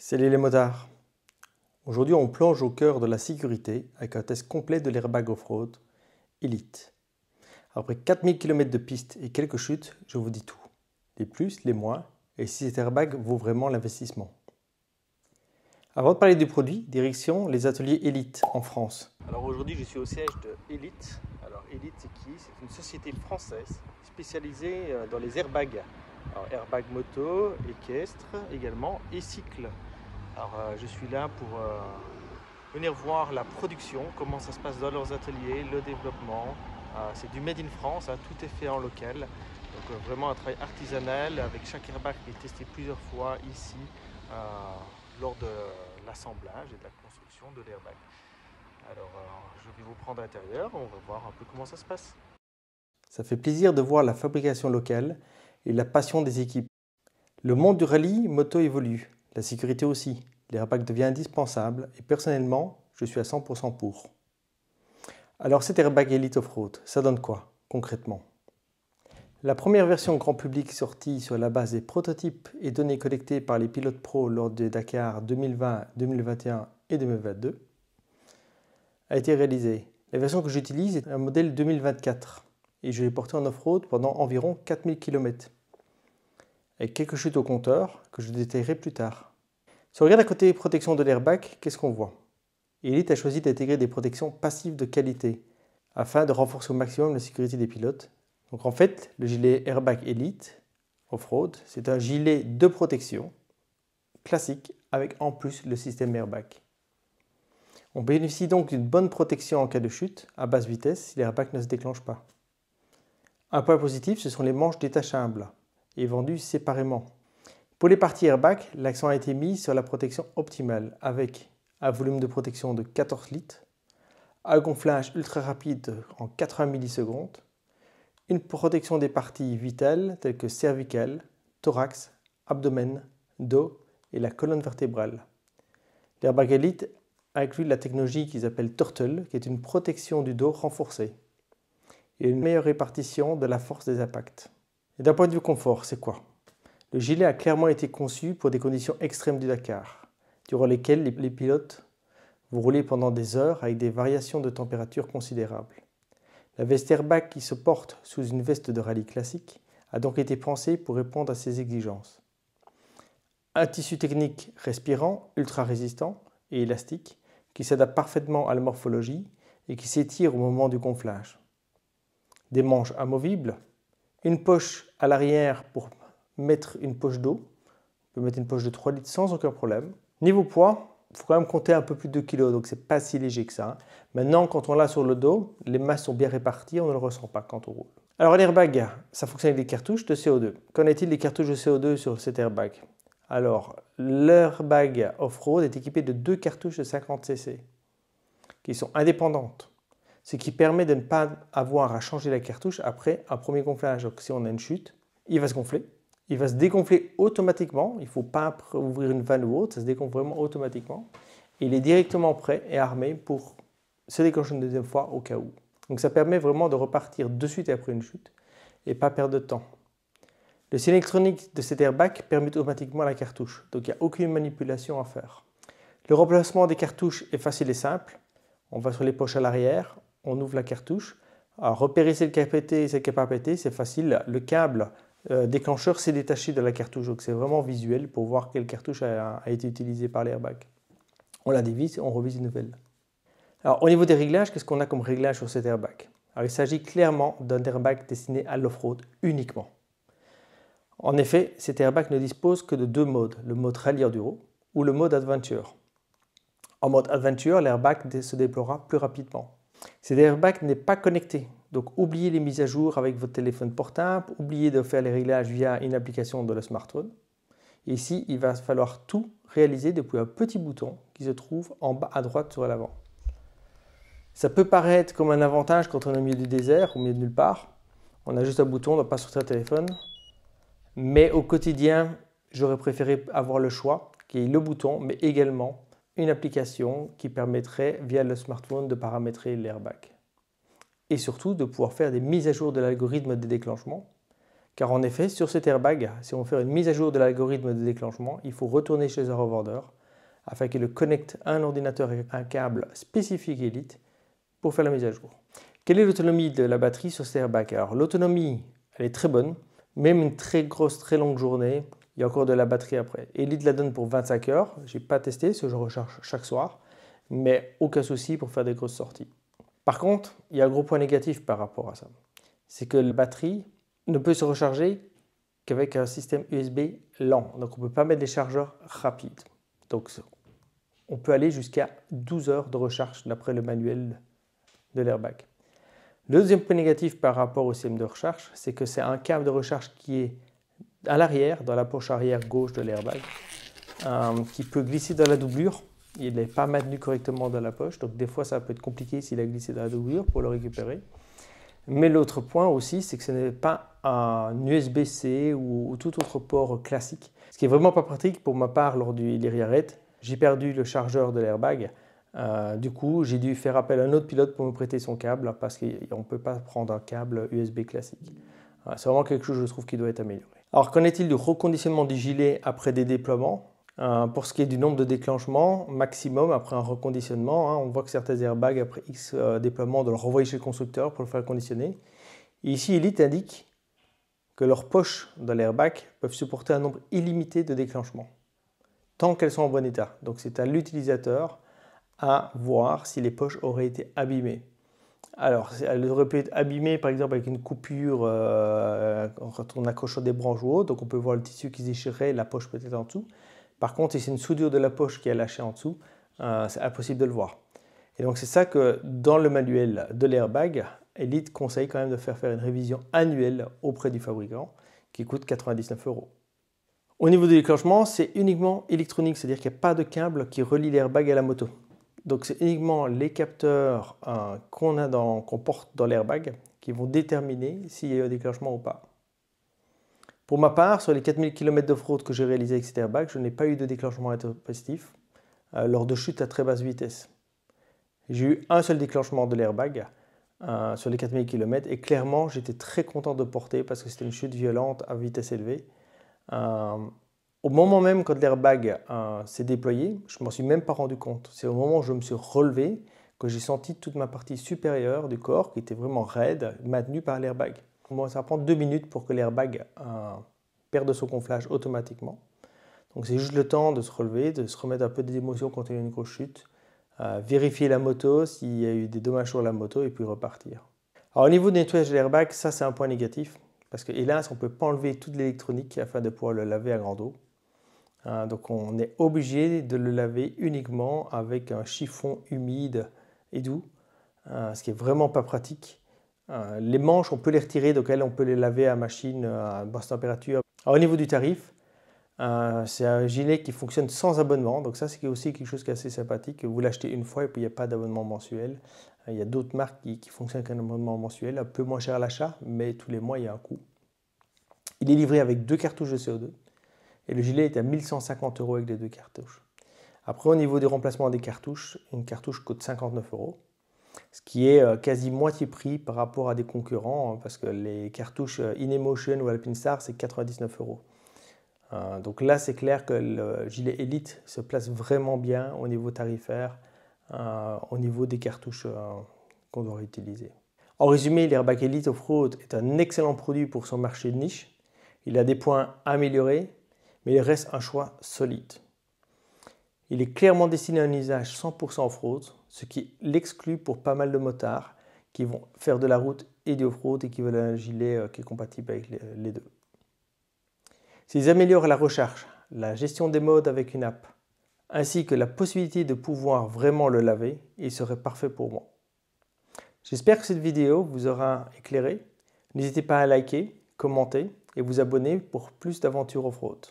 Salut les motards! Aujourd'hui, on plonge au cœur de la sécurité avec un test complet de l'airbag off-road Elite. Après 4000 km de piste et quelques chutes, je vous dis tout. Les plus, les moins, et si cet airbag vaut vraiment l'investissement. Avant de parler du produit, direction les ateliers Elite en France. Alors aujourd'hui, je suis au siège de Elite. Alors Elite, c'est qui? C'est une société française spécialisée dans les airbags. Alors airbag moto, équestre également et cycle. Alors je suis là pour venir voir la production, comment ça se passe dans leurs ateliers, le développement. C'est du made in France, hein, tout est fait en local. Donc vraiment un travail artisanal avec chaque airbag qui est testé plusieurs fois ici lors de l'assemblage et de la construction de l'airbag. Alors je vais vous prendre à l'intérieur, on va voir un peu comment ça se passe. Ça fait plaisir de voir la fabrication locale et la passion des équipes. Le monde du rallye moto évolue. La sécurité aussi. L'airbag devient indispensable et personnellement, je suis à 100% pour. Alors cet airbag Elite Off-Road, ça donne quoi concrètement? La première version grand public sortie sur la base des prototypes et données collectées par les pilotes pro lors des Dakar 2020, 2021 et 2022 a été réalisée. La version que j'utilise est un modèle 2024 et je l'ai porté en off-road pendant environ 4000 km. Avec quelques chutes au compteur que je détaillerai plus tard. Si on regarde à côté protection de l'airbag, qu'est-ce qu'on voit? Elite a choisi d'intégrer des protections passives de qualité afin de renforcer au maximum la sécurité des pilotes. Donc en fait, le gilet airbag Elite Off-Road, c'est un gilet de protection classique avec en plus le système airbag. On bénéficie donc d'une bonne protection en cas de chute à basse vitesse si l'airbag ne se déclenche pas. Un point positif, ce sont les manches détachables et vendues séparément. Pour les parties airbag, l'accent a été mis sur la protection optimale avec un volume de protection de 14 litres, un gonflage ultra rapide en 80 millisecondes, une protection des parties vitales telles que cervicales, thorax, abdomen, dos et la colonne vertébrale. L'airbag Elite inclut la technologie qu'ils appellent Turtle, qui est une protection du dos renforcée et une meilleure répartition de la force des impacts. Et d'un point de vue confort, c'est quoi? Le gilet a clairement été conçu pour des conditions extrêmes du Dakar, durant lesquelles les pilotes vont rouler pendant des heures avec des variations de température considérables. La veste airbag qui se porte sous une veste de rallye classique a donc été pensée pour répondre à ces exigences. Un tissu technique respirant, ultra résistant et élastique qui s'adapte parfaitement à la morphologie et qui s'étire au moment du gonflage. Des manches amovibles, une poche à l'arrière pour mettre une poche d'eau. On peut mettre une poche de 3 litres sans aucun problème. Niveau poids, il faut quand même compter un peu plus de 2 kg, donc c'est pas si léger que ça. Maintenant, quand on l'a sur le dos, les masses sont bien réparties, on ne le ressent pas quand on roule. Alors l'airbag, ça fonctionne avec des cartouches de CO2. Qu'en est-il des cartouches de CO2 sur cet airbag? Alors, l'airbag off-road est équipé de 2 cartouches de 50 cc qui sont indépendantes, ce qui permet de ne pas avoir à changer la cartouche après un premier gonflage. Donc si on a une chute, il va se gonfler. Il va se dégonfler automatiquement, il ne faut pas ouvrir une vanne ou autre, ça se dégonfle vraiment automatiquement. Et il est directement prêt et armé pour se déclencher une deuxième fois au cas où. Donc ça permet vraiment de repartir de suite après une chute et pas perdre de temps. Le signal électronique de cet airbag permet automatiquement la cartouche, donc il n'y a aucune manipulation à faire. Le remplacement des cartouches est facile et simple. On va sur les poches à l'arrière, on ouvre la cartouche. Alors repérer celle qui a pété et celle qui n'a pas pété, c'est facile. Le câble déclencheur s'est détaché de la cartouche, donc c'est vraiment visuel pour voir quelle cartouche a été utilisée par l'airbag. On la dévisse et on revise une nouvelle. Alors au niveau des réglages, qu'est-ce qu'on a comme réglage sur cet airbag? Alors, il s'agit clairement d'un airbag destiné à l'off-road uniquement. En effet, cet airbag ne dispose que de deux modes, le mode rallye enduro ou le mode adventure. En mode adventure, l'airbag se déploiera plus rapidement. Cet airbag n'est pas connecté. Donc oubliez les mises à jour avec votre téléphone portable, oubliez de faire les réglages via une application de le smartphone. Et ici, il va falloir tout réaliser depuis un petit bouton qui se trouve en bas à droite sur l'avant. Ça peut paraître comme un avantage quand on est au milieu du désert, au milieu de nulle part. On a juste un bouton, on ne doit pas sortir le téléphone. Mais au quotidien, j'aurais préféré avoir le choix, qui est le bouton, mais également une application qui permettrait via le smartphone de paramétrer l'airbag. Et surtout de pouvoir faire des mises à jour de l'algorithme de déclenchement. Car en effet, sur cet airbag, si on veut faire une mise à jour de l'algorithme de déclenchement, il faut retourner chez un revendeur afin qu'il le connecte à un ordinateur avec un câble spécifique Elite pour faire la mise à jour. Quelle est l'autonomie de la batterie sur cet airbag? Alors l'autonomie, elle est très bonne, même une très grosse, très longue journée, il y a encore de la batterie après. Elite la donne pour 25 heures, je n'ai pas testé, parce que je recharge chaque soir, mais aucun souci pour faire des grosses sorties. Par contre, il y a un gros point négatif par rapport à ça. C'est que la batterie ne peut se recharger qu'avec un système USB lent. Donc on ne peut pas mettre des chargeurs rapides. Donc on peut aller jusqu'à 12 heures de recharge d'après le manuel de l'airbag. Le deuxième point négatif par rapport au système de recharge, c'est que c'est un câble de recharge qui est à l'arrière, dans la poche arrière gauche de l'airbag, qui peut glisser dans la doublure. Il n'est pas maintenu correctement dans la poche, donc des fois ça peut être compliqué s'il a glissé dans la doublure pour le récupérer. Mais l'autre point aussi, c'est que ce n'est pas un USB-C ou tout autre port classique. Ce qui est vraiment pas pratique pour ma part lors du Liriaret. J'ai perdu le chargeur de l'airbag. Du coup, j'ai dû faire appel à un autre pilote pour me prêter son câble parce qu'on ne peut pas prendre un câble USB classique. C'est vraiment quelque chose, je trouve, qui doit être amélioré. Alors, qu'en est-il du reconditionnement du gilet après des déploiements? Pour ce qui est du nombre de déclenchements maximum après un reconditionnement, on voit que certains airbags, après X déploiements, doivent le renvoyer chez le constructeur pour le faire conditionner. Et ici, Elite indique que leurs poches dans l'airbag peuvent supporter un nombre illimité de déclenchements, tant qu'elles sont en bon état. Donc, c'est à l'utilisateur à voir si les poches auraient été abîmées. Alors, elles auraient pu être abîmées par exemple avec une coupure quand on accroche des branches ou autre, donc on peut voir le tissu qui se déchirait, la poche peut être en dessous. Par contre, si c'est une soudure de la poche qui a lâché en dessous, c'est impossible de le voir. Et donc c'est ça que dans le manuel de l'airbag, Elite conseille quand même de faire une révision annuelle auprès du fabricant qui coûte 99 €. Au niveau du déclenchement, c'est uniquement électronique, c'est-à-dire qu'il n'y a pas de câble qui relie l'airbag à la moto. Donc c'est uniquement les capteurs qu'on porte dans l'airbag qui vont déterminer s'il y a un déclenchement ou pas. Pour ma part, sur les 4000 km de fraude que j'ai réalisé avec cet airbag, je n'ai pas eu de déclenchement intempestif lors de chutes à très basse vitesse. J'ai eu un seul déclenchement de l'airbag sur les 4000 km et clairement j'étais très content de porter parce que c'était une chute violente à vitesse élevée. Au moment même quand l'airbag s'est déployé, je ne m'en suis même pas rendu compte. C'est au moment où je me suis relevé que j'ai senti toute ma partie supérieure du corps qui était vraiment raide, maintenue par l'airbag. Ça prend 2 minutes pour que l'airbag perde son gonflage automatiquement. Donc c'est juste le temps de se relever, de se remettre un peu d'émotion quand il y a une grosse chute, vérifier la moto s'il y a eu des dommages sur la moto et puis repartir. Alors au niveau du nettoyage de l'airbag, ça c'est un point négatif parce que hélas on ne peut pas enlever toute l'électronique afin de pouvoir le laver à grande eau. Donc on est obligé de le laver uniquement avec un chiffon humide et doux, ce qui est vraiment pas pratique. Les manches, on peut les retirer, donc on peut les laver à machine à basse température. Alors, au niveau du tarif, c'est un gilet qui fonctionne sans abonnement, donc ça c'est aussi quelque chose qui est assez sympathique. Vous l'achetez une fois et puis il n'y a pas d'abonnement mensuel. Il y a d'autres marques qui fonctionnent avec un abonnement mensuel, un peu moins cher à l'achat, mais tous les mois il y a un coût. Il est livré avec 2 cartouches de CO2 et le gilet est à 1150 € avec les 2 cartouches. Après, au niveau du remplacement des cartouches, une cartouche coûte 59 €. Ce qui est quasi moitié prix par rapport à des concurrents, parce que les cartouches InEmotion ou Alpinestar, c'est 99 €. Donc là, c'est clair que le gilet Elite se place vraiment bien au niveau tarifaire, au niveau des cartouches qu'on doit utiliser. En résumé, l'airbag Elite Off-Road est un excellent produit pour son marché de niche. Il a des points améliorés, mais il reste un choix solide. Il est clairement destiné à un usage 100% off-road, ce qui l'exclut pour pas mal de motards qui vont faire de la route et du off-road et qui veulent un gilet qui est compatible avec les deux. S'ils améliorent la recharge, la gestion des modes avec une app, ainsi que la possibilité de pouvoir vraiment le laver, il serait parfait pour moi. J'espère que cette vidéo vous aura éclairé. N'hésitez pas à liker, commenter et vous abonner pour plus d'aventures off-road.